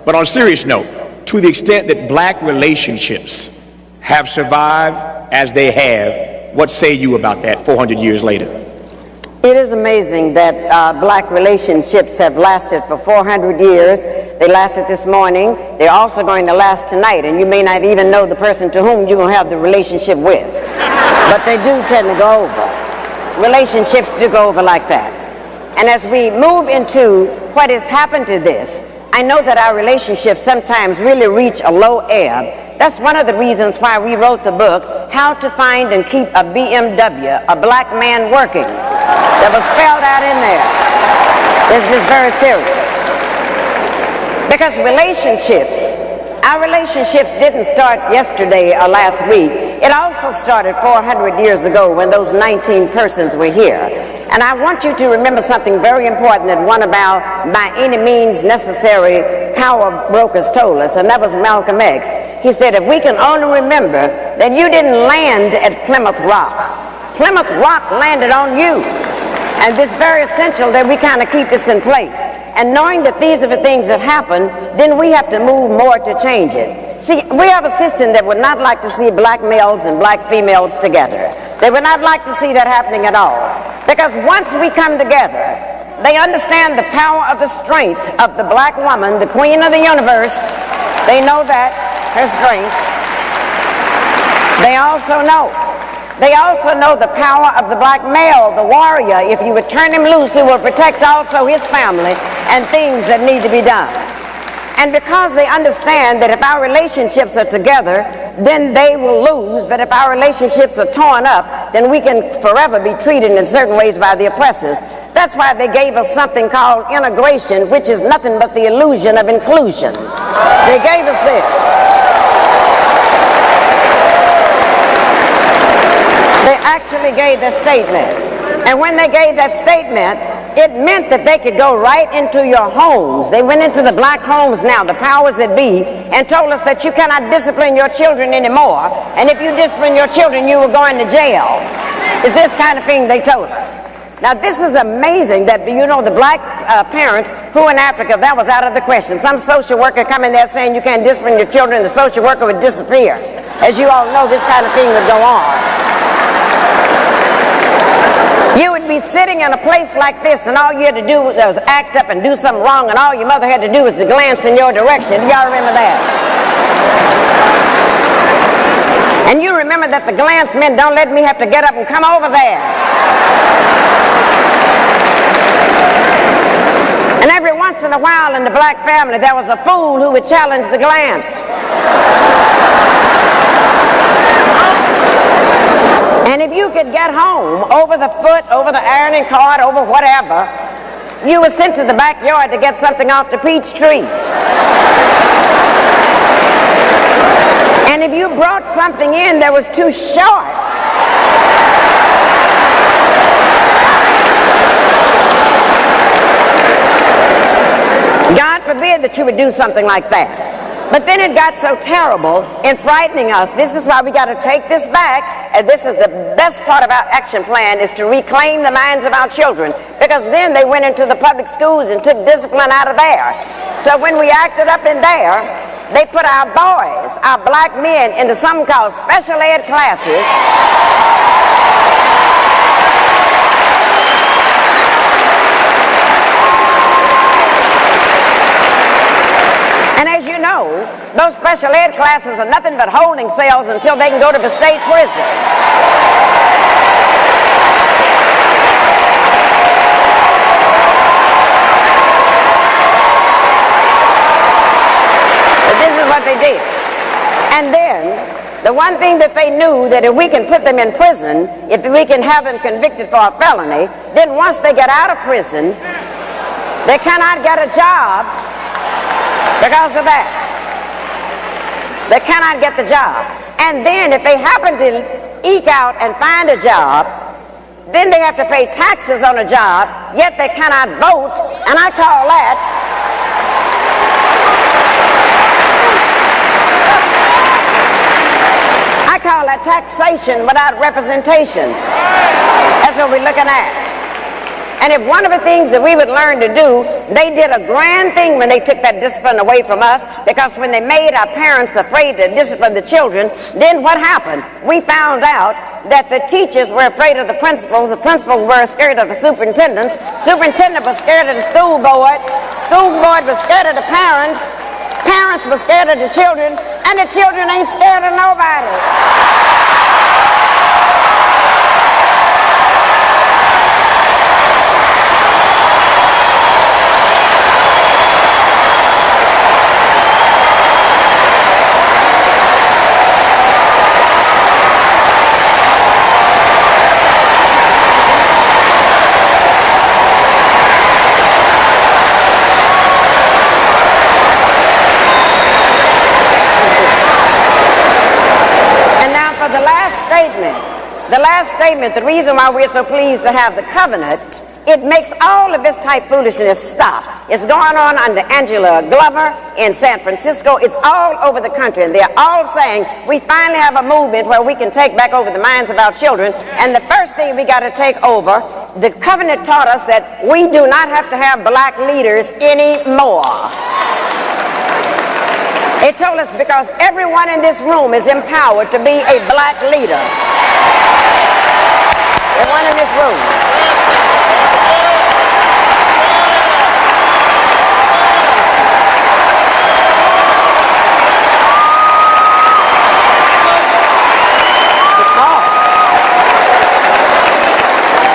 But on a serious note, to the extent that black relationships have survived as they have, what say you about that 400 years later? It is amazing that black relationships have lasted for 400 years. They lasted this morning. They're also going to last tonight, and you may not even know the person to whom you're going to have the relationship with. But they do tend to go over. Relationships do go over like that. And as we move into what has happened to this, I know that our relationships sometimes really reach a low ebb. That's one of the reasons why we wrote the book, How to Find and Keep a BMW, a Black Man Working. That was spelled out in there. It's just very serious. Because our relationships didn't start yesterday or last week. It also started 400 years ago when those 19 persons were here. And I want you to remember something very important that one of our by any means necessary power brokers told us, and that was Malcolm X. He said, if we can only remember that you didn't land at Plymouth Rock. Plymouth Rock landed on you. And it's very essential that we kind of keep this in place. And knowing that these are the things that happen, then we have to move more to change it. See, we have a system that would not like to see black males and black females together. They would not like to see that happening at all. Because once we come together, they understand the power of the strength of the black woman, the queen of the universe. They know that, her strength. They also know the power of the black male, the warrior. If you would turn him loose, he will protect also his family and things that need to be done. And because they understand that if our relationships are together, then they will lose. But if our relationships are torn up, then we can forever be treated in certain ways by the oppressors. That's why they gave us something called integration, which is nothing but the illusion of inclusion. They gave us this. They actually gave that statement. And when they gave that statement, it meant that they could go right into your homes. They went into the black homes now, the powers that be, and told us that you cannot discipline your children anymore. And if you discipline your children, you will go into jail. It's this kind of thing they told us. Now, this is amazing that, you know, the black parents who in Africa, that was out of the question. Some social worker come in there saying you can't discipline your children, the social worker would disappear. As you all know, this kind of thing would go on. You would be sitting in a place like this, and all you had to do was act up and do something wrong, and all your mother had to do was to glance in your direction. Y'all remember that? And you remember that the glance meant, don't let me have to get up and come over there. And every once in a while in the black family, there was a fool who would challenge the glance. And if you could get home over the foot, over the ironing cart, over whatever, you were sent to the backyard to get something off the peach tree. And if you brought something in that was too short, God forbid that you would do something like that. But then it got so terrible in frightening us. This is why we got to take this back, and this is the best part of our action plan, is to reclaim the minds of our children, because then they went into the public schools and took discipline out of there. So when we acted up in there, they put our boys, our black men, into something called special ed classes. And as you know, those special ed classes are nothing but holding cells until they can go to the state prison. But this is what they did. And then, the one thing that they knew, that if we can put them in prison, if we can have them convicted for a felony, then once they get out of prison, they cannot get a job. Because of that, they cannot get the job. And then if they happen to eke out and find a job, then they have to pay taxes on a job, yet they cannot vote, and I call that taxation without representation. That's what we're looking at. And if one of the things that we would learn to do, they did a grand thing when they took that discipline away from us, because when they made our parents afraid to discipline the children, then what happened? We found out that the teachers were afraid of the principals were scared of the superintendent was scared of the school board was scared of the parents were scared of the children, and the children ain't scared of nobody. The last statement, the reason why we're so pleased to have the covenant, it makes all of this type foolishness stop. It's going on under Angela Glover in San Francisco. It's all over the country, and they're all saying we finally have a movement where we can take back over the minds of our children. And the first thing we got to take over, the covenant taught us that we do not have to have black leaders anymore. It told us because everyone in this room is empowered to be a black leader. Everyone in this room.